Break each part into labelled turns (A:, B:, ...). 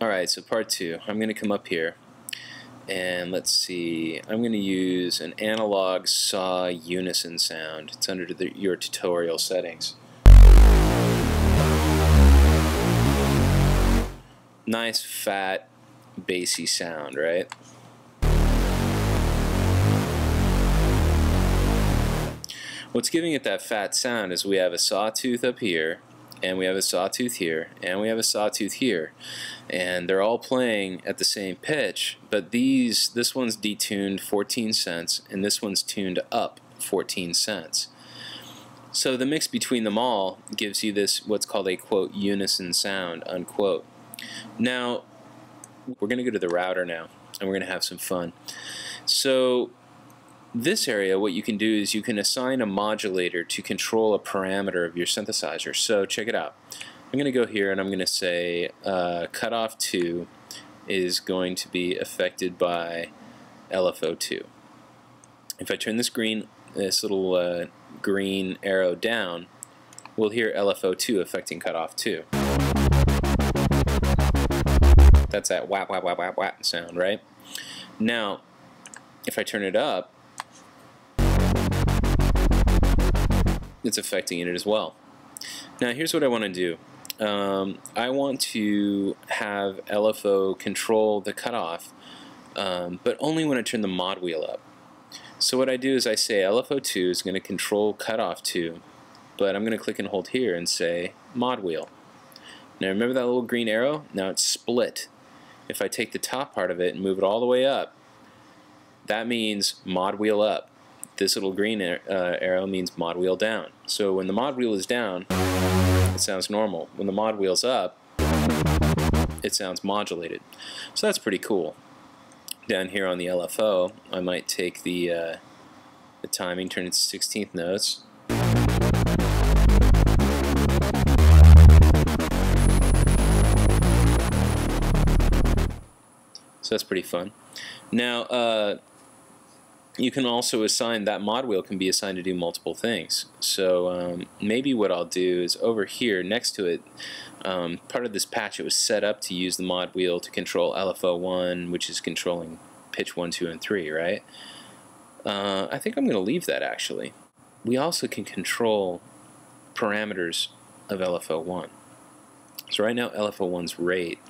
A: Alright, so part 2. I'm going to come up here and let's see, I'm going to use an analog saw unison sound. It's under your tutorial settings. Nice fat bassy sound, right? What's giving it that fat sound is we have a sawtooth up here, and we have a sawtooth here, and we have a sawtooth here, and they're all playing at the same pitch, but this one's detuned 14 cents and this one's tuned up 14 cents. So the mix between them all gives you this what's called a quote unison sound unquote. Now we're going to go to the router now and we're going to have some fun. So this area, what you can do is you can assign a modulator to control a parameter of your synthesizer. So check it out. I'm going to go here and I'm going to say cutoff 2 is going to be affected by LFO 2. If I turn this little green arrow down, we'll hear LFO 2 affecting cutoff 2. That's that whap whap whap whap whap sound, right? Now, if I turn it up, it's affecting it as well. Now here's what I want to do. I want to have LFO control the cutoff, but only when I turn the mod wheel up. So what I do is I say LFO 2 is going to control cutoff 2, but I'm going to click and hold here and say mod wheel. Now remember that little green arrow? Now it's split. If I take the top part of it and move it all the way up, that means mod wheel up. This little green arrow means mod wheel down. So when the mod wheel is down, it sounds normal. When the mod wheel's up, it sounds modulated. So that's pretty cool. Down here on the LFO, I might take the timing, turn it to 16th notes. So that's pretty fun. Now, you can also assign, that mod wheel can be assigned to do multiple things. So maybe what I'll do is over here next to it, part of this patch, it was set up to use the mod wheel to control LFO 1, which is controlling pitch 1, 2, and 3, right? I think I'm going to leave that actually. We also can control parameters of LFO 1. So right now LFO 1's rate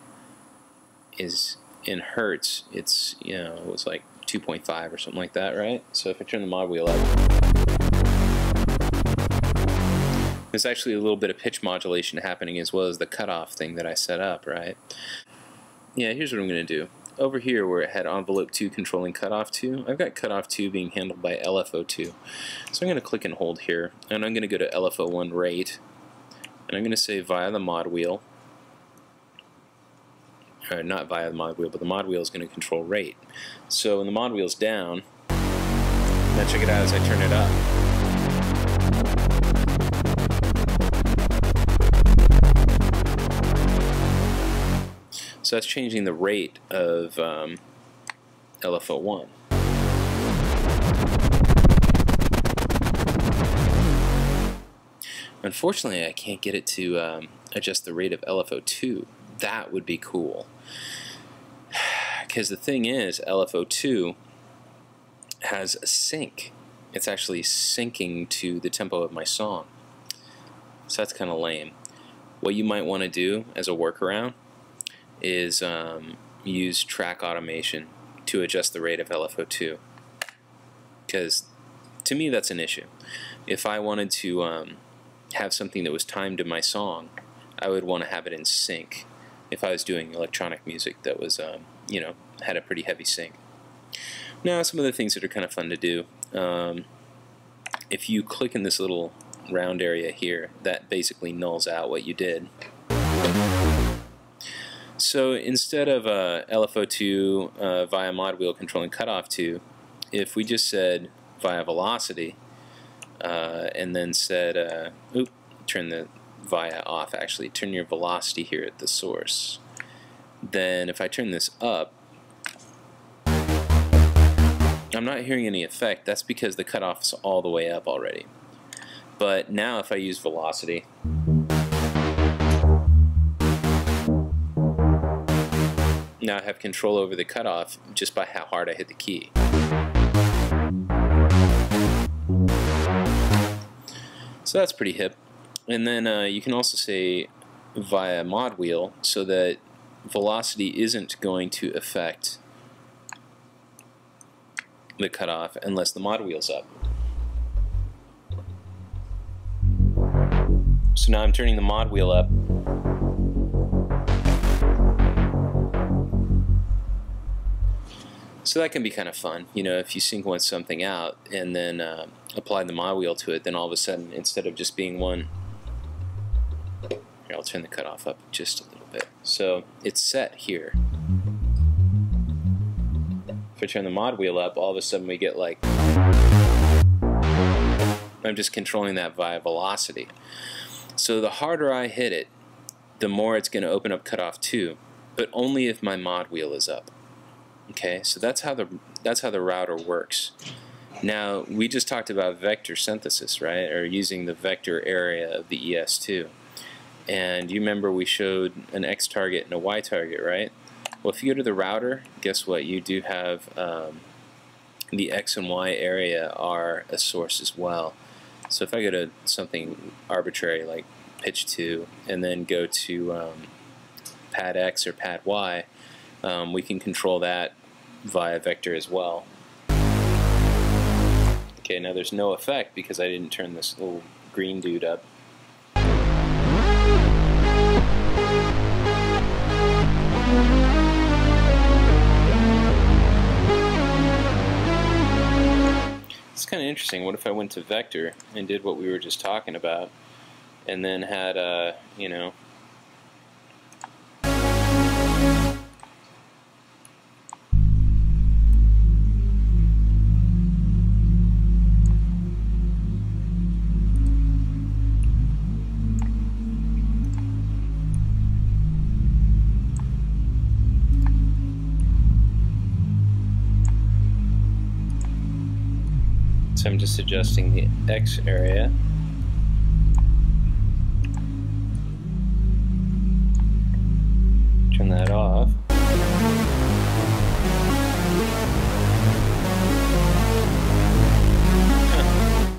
A: is in hertz. It's, you know, it was like 2.5 or something like that, right? So if I turn the mod wheel up, there's actually a little bit of pitch modulation happening as well as the cutoff thing that I set up, right? Yeah, here's what I'm going to do. Over here where it had envelope 2 controlling cutoff 2, I've got cutoff 2 being handled by LFO 2. So I'm going to click and hold here, and I'm going to go to LFO 1 rate, and I'm going to say via the mod wheel, or not via the mod wheel, but the mod wheel is going to control rate. So when the mod wheel's down, now check it out as I turn it up. So that's changing the rate of LFO 1. Unfortunately, I can't get it to adjust the rate of LFO 2. That would be cool. Because the thing is, LFO 2 has a sync. It's actually syncing to the tempo of my song. So that's kind of lame. What you might want to do as a workaround is use track automation to adjust the rate of LFO 2. Because to me that's an issue. If I wanted to have something that was timed to my song, I would want to have it in sync. If I was doing electronic music that was, you know, had a pretty heavy sync. Now, some of the things that are kind of fun to do. If you click in this little round area here, that basically nulls out what you did. So instead of LFO 2 via mod wheel controlling cutoff 2, if we just said via velocity, and then said, turn the via off actually, turn your velocity here at the source. Then if I turn this up, I'm not hearing any effect. That's because the cutoff is all the way up already. But now if I use velocity, now I have control over the cutoff just by how hard I hit the key. So that's pretty hip. And then you can also say via Modwheel, so that velocity isn't going to affect the cutoff unless the Modwheel's up. So now I'm turning the Modwheel up. So that can be kind of fun, you know, if you sequence something out and then apply the Modwheel to it, then all of a sudden, instead of just being one, here, I'll turn the cutoff up just a little bit. So it's set here. If I turn the Modwheel up, all of a sudden we get like, I'm just controlling that via velocity. So the harder I hit it, the more it's going to open up cutoff 2, but only if my Modwheel is up. Okay, so that's how the router works. Now we just talked about vector synthesis, right? Or using the vector area of the ES2. And you remember we showed an X target and a Y target, right? Well, if you go to the router, guess what? You do have the X and Y area are a source as well. So if I go to something arbitrary like pitch 2 and then go to pad X or pad Y, we can control that via vector as well. Okay, now there's no effect because I didn't turn this little green dude up. It's kind of interesting. What if I went to vector and did what we were just talking about and then had, you know, so I'm just adjusting the X area. Turn that off.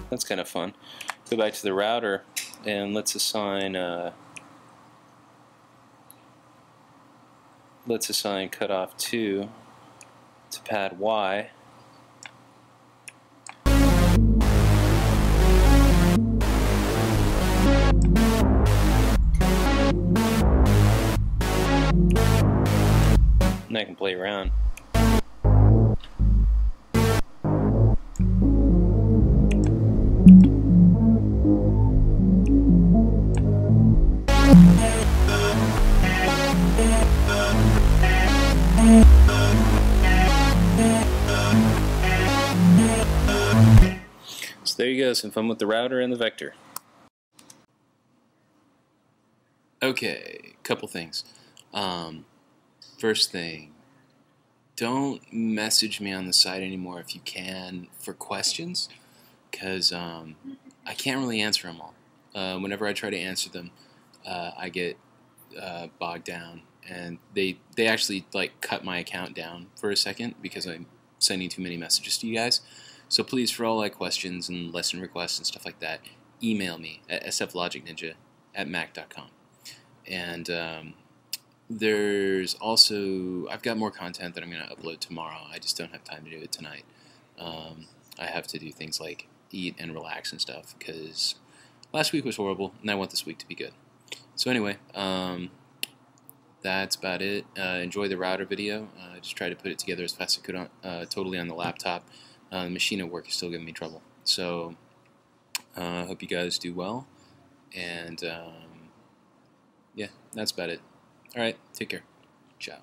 A: That's kind of fun. Go back to the router and let's assign cutoff 2 to pad Y. And I can play around. So there you go, some fun with the router and the vector. Okay, couple things. First thing, don't message me on the site anymore if you can for questions, because I can't really answer them all. Whenever I try to answer them, I get bogged down, and they actually like cut my account down for a second because I'm sending too many messages to you guys. So please, for all like questions and lesson requests and stuff like that, email me at sflogicninja@mac.com. And there's also, I've got more content that I'm going to upload tomorrow. I just don't have time to do it tonight. I have to do things like eat and relax and stuff because last week was horrible and I want this week to be good. So anyway, that's about it. Enjoy the router video. Just try to put it together as fast as I could totally on the laptop. The machine at work is still giving me trouble. So I hope you guys do well. And yeah, that's about it. Alright, take care. Ciao.